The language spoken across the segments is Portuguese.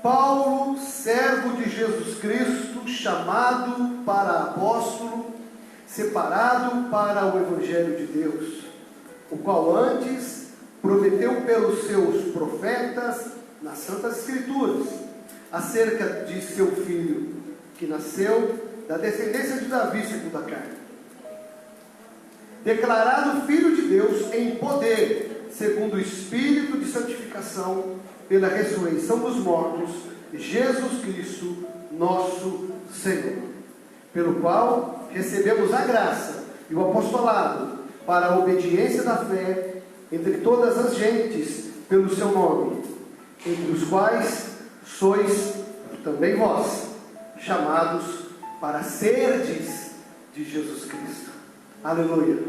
Paulo, servo de Jesus Cristo, chamado para apóstolo, separado para o Evangelho de Deus, o qual antes prometeu pelos seus profetas nas Santas Escrituras, acerca de seu filho, que nasceu da descendência de Davi segundo a carne, declarado Filho de Deus em poder, segundo o Espírito de santificação, pela ressurreição dos mortos, Jesus Cristo, nosso Senhor, pelo qual recebemos a graça e o apostolado para a obediência da fé entre todas as gentes, pelo seu nome, entre os quais sois também vós, chamados para serdes de Jesus Cristo. Aleluia.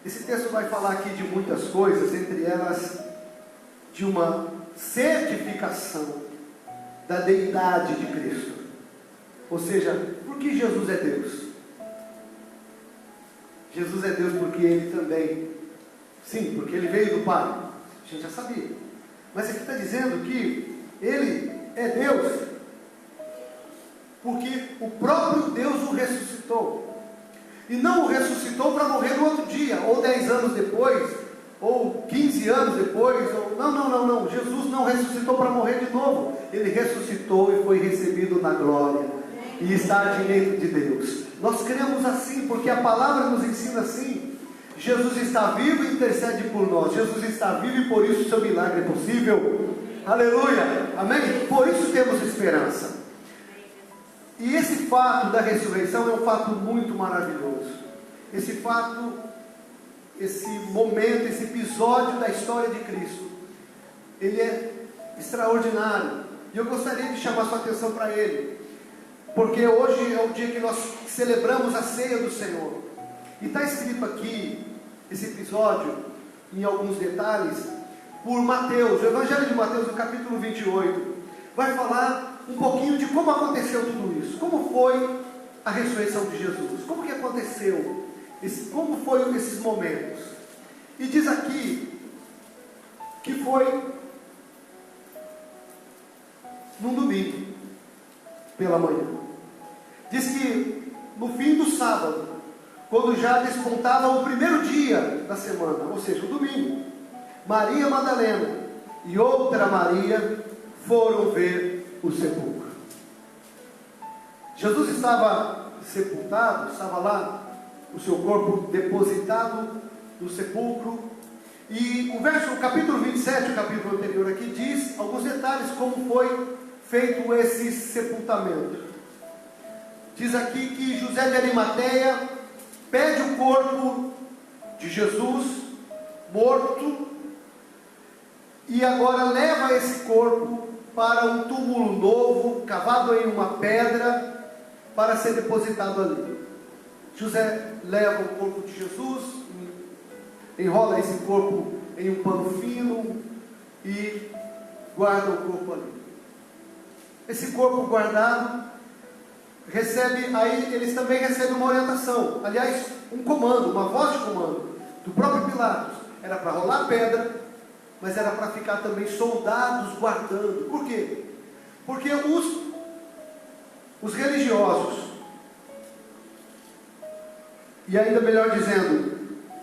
Esse texto vai falar aqui de muitas coisas, entre elas de uma certificação da deidade de Cristo. Ou seja, por que Jesus é Deus? Jesus é Deus porque Ele também, sim, porque Ele veio do Pai, a gente já sabia, mas aqui está dizendo que Ele é Deus porque o próprio Deus o ressuscitou, e não o ressuscitou para morrer no outro dia, ou 10 anos depois, ou 15 anos depois, ou... não, Jesus não ressuscitou para morrer de novo, Ele ressuscitou e foi recebido na glória, e está à direita de Deus. Nós cremos assim, porque a palavra nos ensina assim. Jesus está vivo e intercede por nós. Jesus está vivo e por isso o seu milagre é possível. Aleluia, amém? Por isso temos esperança. E esse fato da ressurreição é um fato muito maravilhoso. Esse fato, esse momento, esse episódio da história de Cristo, ele é extraordinário, e eu gostaria de chamar sua atenção para ele, porque hoje é o dia que nós celebramos a ceia do Senhor, e está escrito aqui, esse episódio, em alguns detalhes, por Mateus. O Evangelho de Mateus, no capítulo 28, vai falar um pouquinho de como aconteceu tudo isso, como foi a ressurreição de Jesus, como que aconteceu, como foram esses momentos. E diz aqui que foi num domingo pela manhã. Diz que no fim do sábado, quando já despontava o primeiro dia da semana, ou seja, o domingo, Maria Madalena e outra Maria foram ver o sepulcro. Jesus estava sepultado, estava lá, o seu corpo depositado no sepulcro, e o capítulo 27, o capítulo anterior aqui, diz alguns detalhes como foi feito esse sepultamento. Diz aqui que José de Arimateia pede o corpo de Jesus morto, e agora leva esse corpo para um túmulo novo, cavado em uma pedra, para ser depositado ali. José leva o corpo de Jesus, enrola esse corpo em um pano fino e guarda o corpo ali. Esse corpo guardado aí eles também recebem uma orientação, aliás, um comando, uma voz de comando do próprio Pilatos. Era para rolar a pedra, mas era para ficar também soldados guardando. Por quê? Porque os religiosos, e ainda melhor dizendo,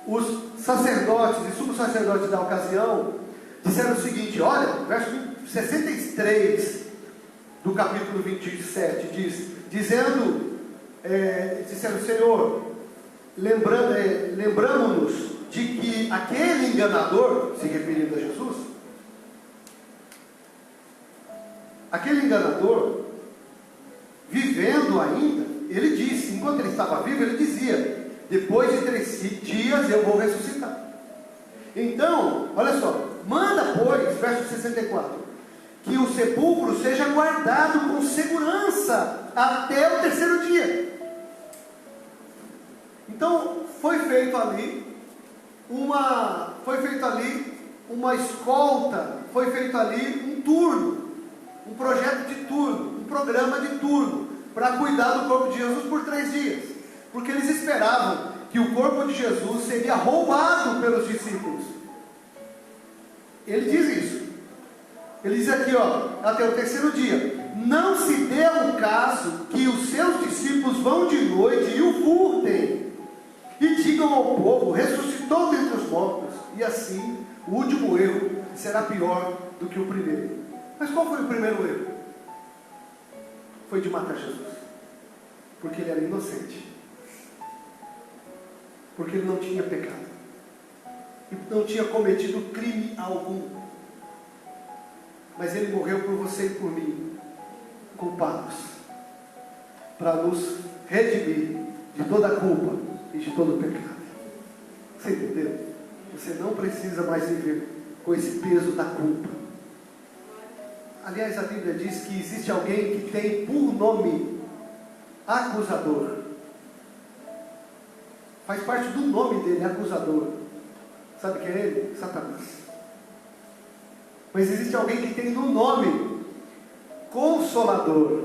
os sacerdotes e sumos-sacerdotes da ocasião, disseram o seguinte, olha, verso 63 do capítulo 27, disseram, Senhor, lembramos-nos de que aquele enganador, se referindo a Jesus, aquele enganador, vivendo ainda, ele disse, enquanto ele estava vivo, ele dizia, depois de 3 dias eu vou ressuscitar. Então, olha só, manda, pois, verso 64, que o sepulcro seja guardado com segurança até o 3º dia. Então, foi feito ali uma escolta, foi feito ali um turno, um projeto de turno, um programa de turno, para cuidar do corpo de Jesus por 3 dias, porque eles esperavam que o corpo de Jesus seria roubado pelos discípulos. Ele diz isso. Ele diz aqui, até o terceiro dia: não se dê o caso que os seus discípulos vão de noite e o furtem, e digam ao povo: ressuscitou dentre os mortos. E assim, o último erro será pior do que o primeiro. Mas qual foi o primeiro erro? Foi de matar Jesus, porque ele era inocente, porque ele não tinha pecado, e não tinha cometido crime algum. Mas ele morreu por você e por mim, culpados, para nos redimir de toda a culpa e de todo o pecado. Você entendeu? Você não precisa mais viver com esse peso da culpa. Aliás, a Bíblia diz que existe alguém que tem por nome acusador. Faz parte do nome dele, acusador. Sabe quem é ele? Satanás. Mas existe alguém que tem no nome consolador,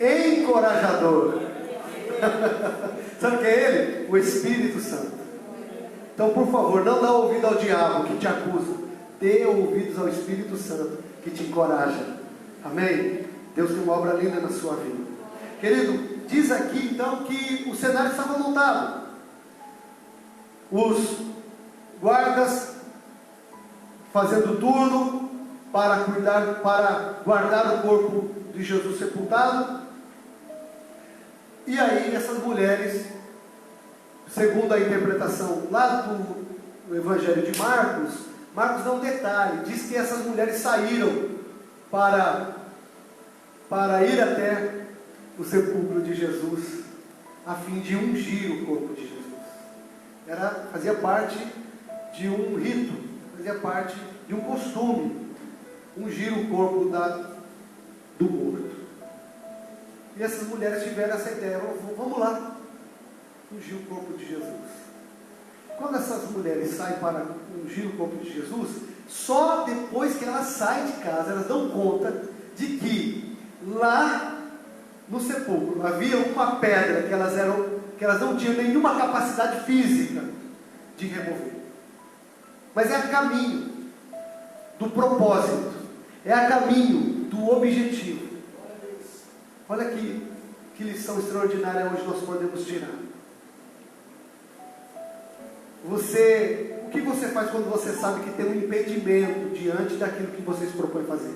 encorajador. Sabe quem é ele? O Espírito Santo. Então, por favor, não dá ouvido ao diabo que te acusa. Dê ouvidos ao Espírito Santo que te encoraja. Amém? Deus tem uma obra linda na sua vida. Querido, diz aqui então que o cenário estava montado. Os guardas fazendo turno para guardar o corpo de Jesus sepultado. E aí essas mulheres, segundo a interpretação lá do Evangelho de Marcos, Marcos dá um detalhe, diz que essas mulheres saíram para ir até o sepulcro de Jesus, a fim de ungir o corpo de Jesus. Fazia parte de um rito, fazia parte de um costume, ungir o corpo do morto. E essas mulheres tiveram essa ideia: vamos lá, ungir o corpo de Jesus. Quando essas mulheres saem para ungir o corpo de Jesus, só depois que elas saem de casa, elas dão conta de que lá no sepulcro havia uma pedra que elas não tinham nenhuma capacidade física de remover. Mas é a caminho do propósito, é a caminho do objetivo. Olha que lição extraordinária hoje nós podemos tirar. O que você faz quando você sabe que tem um impedimento diante daquilo que você se propõe fazer?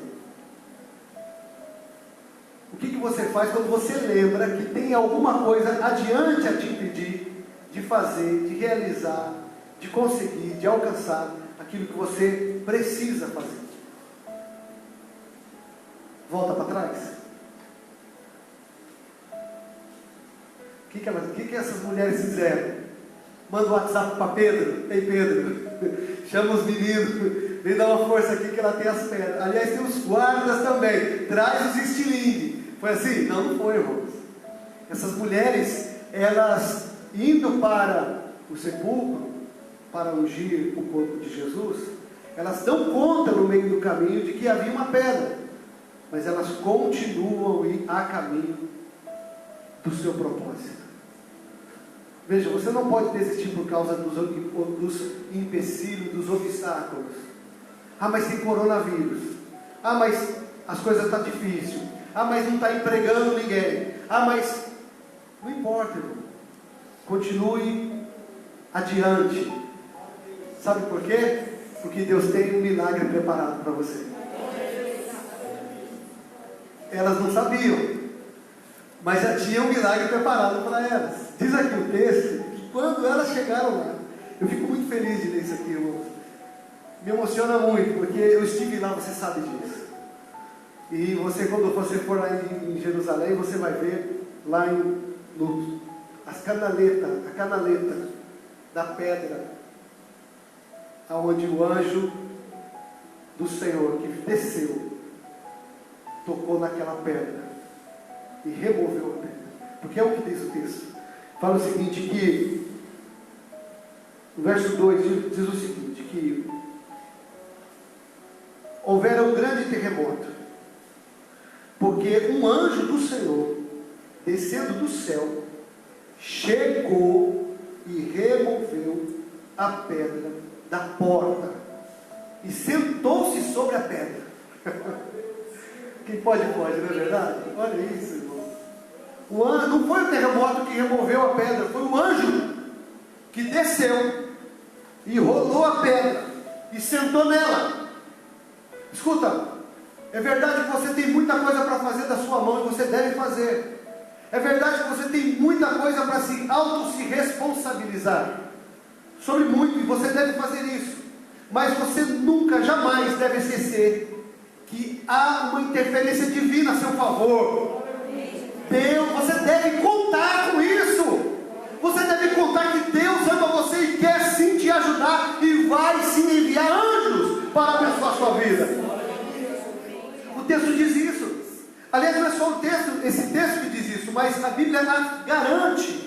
O que você faz quando você lembra que tem alguma coisa adiante a te impedir de fazer, de realizar, de conseguir, de alcançar aquilo que você precisa fazer? Volta para trás? O que essas mulheres fizeram? Manda um WhatsApp para Pedro: ei Pedro, chama os meninos, vem dar uma força aqui que ela tem as pedras. Aliás, tem os guardas também, traz os estilingues. Foi assim? Não foi, irmãos. Essas mulheres, elas indo para o sepulcro, para ungir o corpo de Jesus, elas dão conta no meio do caminho de que havia uma pedra, mas elas continuam a caminho do seu propósito. Veja, você não pode desistir por causa dos empecilhos, dos obstáculos. Mas tem coronavírus. Mas as coisas estão difíceis. Mas não está empregando ninguém. Mas não importa, irmão. Continue adiante. Sabe por quê? Porque Deus tem um milagre preparado para você. Elas não sabiam, mas já tinha um milagre preparado para elas. Diz aqui o texto que quando elas chegaram lá, eu fico muito feliz de ler isso aqui, irmãos. Me emociona muito, porque eu estive lá, você sabe disso. E você, quando você for lá em Jerusalém, você vai ver lá a canaleta da pedra, aonde o anjo do Senhor que desceu, tocou naquela pedra e removeu a pedra. Porque é o que diz o texto. Fala o seguinte, que no verso 2 diz o seguinte, que houvera um grande terremoto, porque um anjo do Senhor, descendo do céu, chegou e removeu a pedra da porta e sentou-se sobre a pedra. Quem pode, não é verdade? Olha isso, irmão. O anjo, não foi o terremoto que removeu a pedra, foi o anjo que desceu e rolou a pedra e sentou nela. Escuta, é verdade que você tem muita coisa para fazer da sua mão e você deve fazer. É verdade que você tem muita coisa para se responsabilizar sobre muito, e você deve fazer isso. Mas você nunca, jamais deve esquecer que há uma interferência divina a seu favor. Deus, você deve contar com isso. Você deve contar que Deus ama você e quer sim te ajudar, e vai sim enviar anjos para abençoar a sua vida. O texto diz isso. Aliás, não é só o texto, esse texto que diz isso, mas a Bíblia garante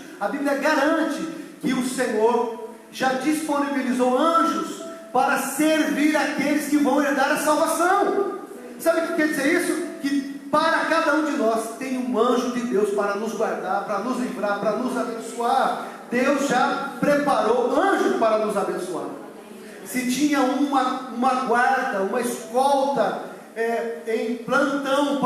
que o Senhor já disponibilizou anjos para servir aqueles que vão herdar a salvação. Sabe o que quer dizer isso? Que para cada um de nós tem um anjo de Deus para nos guardar, para nos livrar, para nos abençoar. Deus já preparou anjos para nos abençoar. Se tinha uma guarda, uma escolta em plantão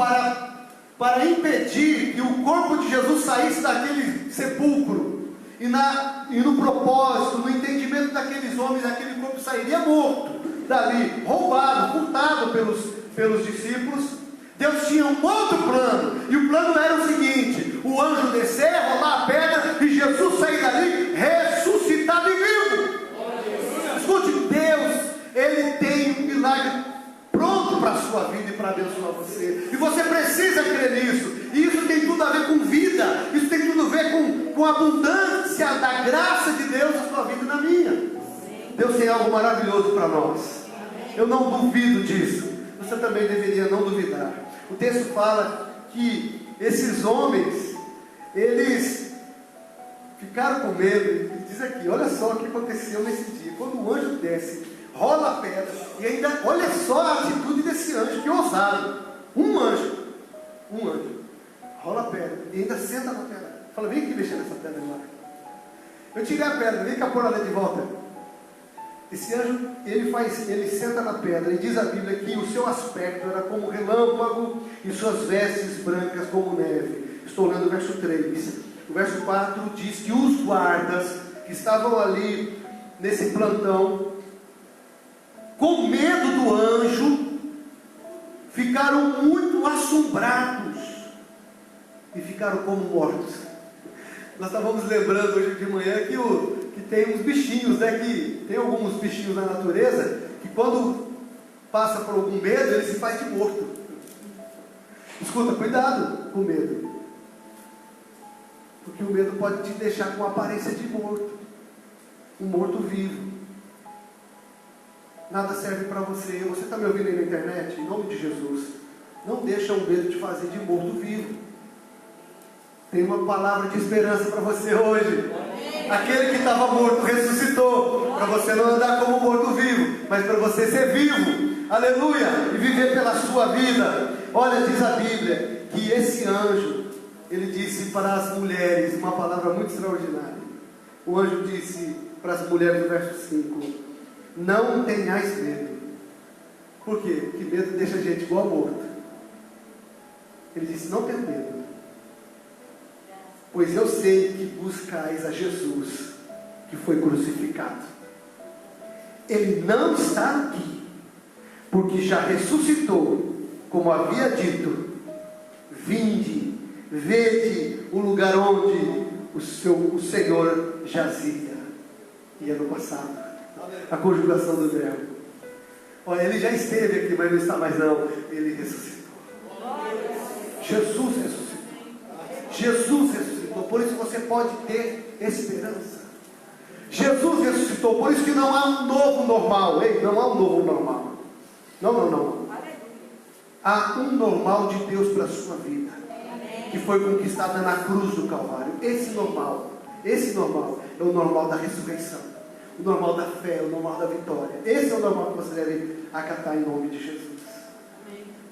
para impedir que o corpo de Jesus saísse daquele sepulcro, e no propósito, no entendimento daqueles homens, aquele corpo sairia morto dali, roubado, furtado pelos discípulos. Deus tinha um outro plano, e o plano era o seguinte: o anjo descer, rolar a pedra, e Jesus sair dali ressuscitado e vivo. Escute, Deus, Ele tem um milagre pronto para a sua vida e para abençoar você, e você precisa crer nisso. E isso tem tudo a ver com vida, isso tem tudo a ver com a abundância da graça de Deus na sua vida e na minha. Deus tem algo maravilhoso para nós. Eu não duvido disso. Você também deveria não duvidar. O texto fala que esses homens, eles ficaram com medo. Ele diz aqui, olha só o que aconteceu nesse dia. Quando o anjo desce, rola a pedra, e ainda, olha só a atitude desse anjo, que ousado. Um anjo, rola a pedra, e ainda senta na pedra. Fala, vem aqui mexer nessa pedra lá. Eu tirei a pedra, vem cá pôr ela de volta. Esse anjo, ele senta na pedra, e diz a Bíblia que o seu aspecto era como relâmpago, e suas vestes brancas como neve. Estou lendo o verso 3. O verso 4 diz que os guardas que estavam ali nesse plantão, com medo do anjo, ficaram muito assombrados e ficaram como mortos. Nós estávamos lembrando hoje de manhã que tem uns bichinhos, né? Que tem alguns bichinhos na natureza que quando passa por algum medo, ele se faz de morto. Escuta, cuidado com o medo, porque o medo pode te deixar com a aparência de morto, um morto vivo. Nada serve para você. Você está me ouvindo aí na internet? Em nome de Jesus, não deixa o medo te fazer de morto vivo. Tem uma palavra de esperança para você hoje. Aquele que estava morto ressuscitou, para você não andar como morto vivo, mas para você ser vivo, aleluia, e viver pela sua vida. Olha, diz a Bíblia que esse anjo, ele disse para as mulheres uma palavra muito extraordinária. O anjo disse para as mulheres no verso 5: não tenhais medo. Por quê? Porque medo deixa a gente igual a morto. Ele disse, não tenha medo, pois eu sei que buscais a Jesus, que foi crucificado. Ele não está aqui, porque já ressuscitou, como havia dito. Vinde, vede o lugar onde o Senhor jazia. E é no passado, a conjugação do verbo. Olha, ele já esteve aqui, mas não está mais não. Ele ressuscitou. Jesus ressuscitou. Jesus ressuscitou. Por isso você pode ter esperança. Jesus ressuscitou. Por isso que não há um novo normal. Ei, não há um novo normal. Não. Há um normal de Deus para a sua vida, que foi conquistada na cruz do Calvário. Esse normal é o normal da ressurreição, o normal da fé, o normal da vitória. Esse é o normal que você deve acatar em nome de Jesus.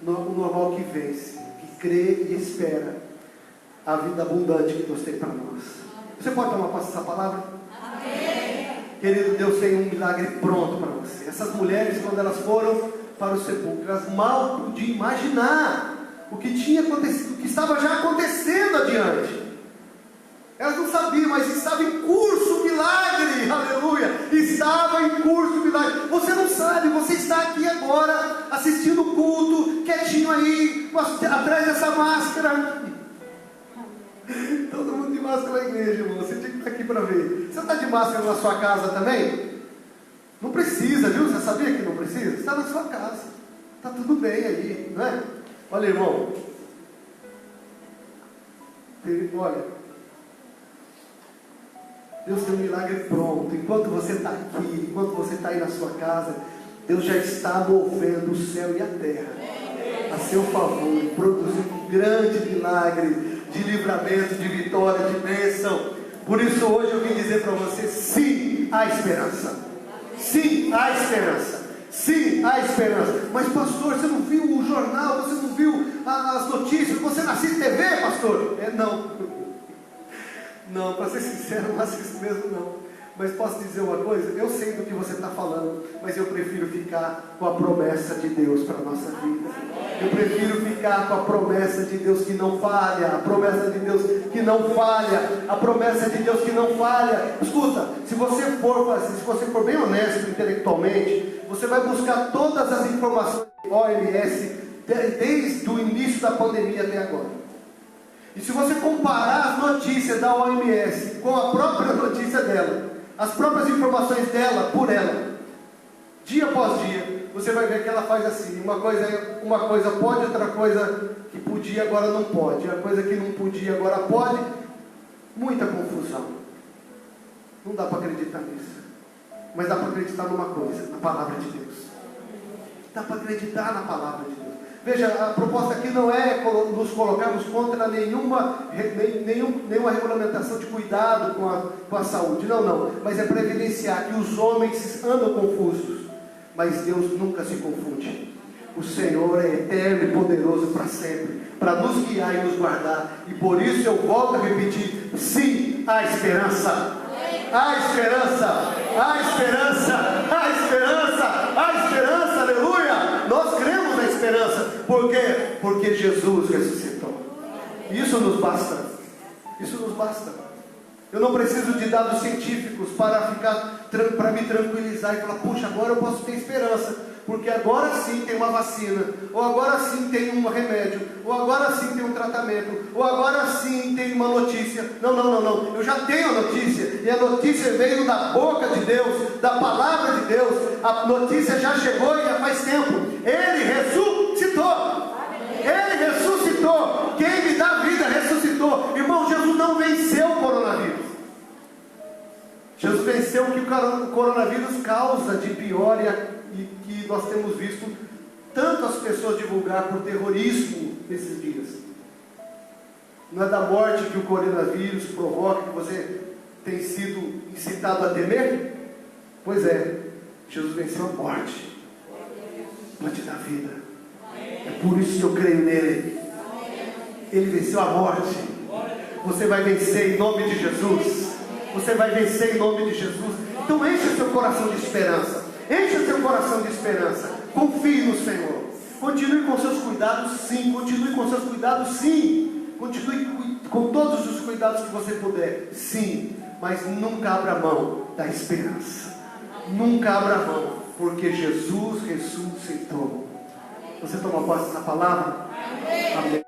O normal que vence, que crê e espera a vida abundante que Deus tem para nós. Você pode tomar posse dessa palavra? Amém. Querido, Deus tem um milagre pronto para você. Essas mulheres, quando elas foram para o sepulcro, elas mal podiam imaginar o que tinha acontecido, o que estava já acontecendo adiante. Elas não sabiam, mas estava em curso o milagre, aleluia, estava em curso o milagre. Você não sabe, você está aqui agora, assistindo o culto, quietinho aí, atrás dessa máscara. Todo mundo de máscara na igreja, irmão, você tinha que estar aqui para ver. Você está de máscara na sua casa também? Não precisa, viu? Você sabia que não precisa? Você está na sua casa, está tudo bem aí, não é? Olha, irmão, olha, Deus tem um milagre pronto. Enquanto você está aqui, enquanto você está aí na sua casa, Deus já está movendo o céu e a terra a seu favor, produzindo um grande milagre de livramento, de vitória, de bênção. Por isso hoje eu vim dizer para você: sim, há esperança. Sim, há esperança. Sim, há esperança. Mas pastor, você não viu o jornal, você não viu as notícias, você não assiste TV, pastor? Não, para ser sincero, não assisto mesmo não. Mas posso dizer uma coisa? Eu sei do que você está falando, mas eu prefiro ficar com a promessa de Deus para a nossa vida. Eu prefiro ficar com a promessa de Deus que não falha, a promessa de Deus que não falha, a promessa de Deus que não falha. Escuta, se você for bem honesto intelectualmente, você vai buscar todas as informações do OMS desde o início da pandemia até agora. E se você comparar as notícias da OMS com a própria notícia dela, as próprias informações dela por ela, dia após dia, você vai ver que ela faz assim: uma coisa pode, outra coisa que podia agora não pode, a coisa que não podia agora pode. Muita confusão. Não dá para acreditar nisso. Mas dá para acreditar numa coisa: na palavra de Deus. Dá para acreditar na palavra de Deus. Veja, a proposta aqui não é nos colocarmos contra nenhuma regulamentação de cuidado com a saúde, não, mas é para evidenciar que os homens andam confusos, mas Deus nunca se confunde. O Senhor é eterno e poderoso para sempre, para nos guiar e nos guardar, e por isso eu volto a repetir: sim, há esperança. Há esperança, há esperança, há esperança, há esperança, aleluia! Nós cremos na esperança. Por quê? Porque Jesus ressuscitou. Isso nos basta. Isso nos basta. Eu não preciso de dados científicos para me tranquilizar e falar: puxa, agora eu posso ter esperança, porque agora sim tem uma vacina, ou agora sim tem um remédio, ou agora sim tem um tratamento, ou agora sim tem uma notícia. Não, eu já tenho a notícia, e a notícia veio da boca de Deus, da palavra de Deus. A notícia já chegou e já faz tempo. Ele ressuscitou. Ele ressuscitou. Quem me dá vida ressuscitou. Irmão, Jesus não venceu o coronavírus. Jesus venceu o que o coronavírus causa de pior e que nós temos visto tanto as pessoas divulgar por terrorismo nesses dias. Não é da morte que o coronavírus provoca que você tem sido incitado a temer? Pois é, Jesus venceu a morte para te dar vida. É por isso que eu creio nele. Ele venceu a morte. Você vai vencer em nome de Jesus. Você vai vencer em nome de Jesus. Então enche o seu coração de esperança. Enche o seu coração de esperança. Confie no Senhor. Continue com seus cuidados, sim. Continue com seus cuidados, sim. Continue com todos os cuidados que você puder, sim. Mas nunca abra mão da esperança. Nunca abra mão, porque Jesus ressuscitou. Você toma posse na palavra? Amém.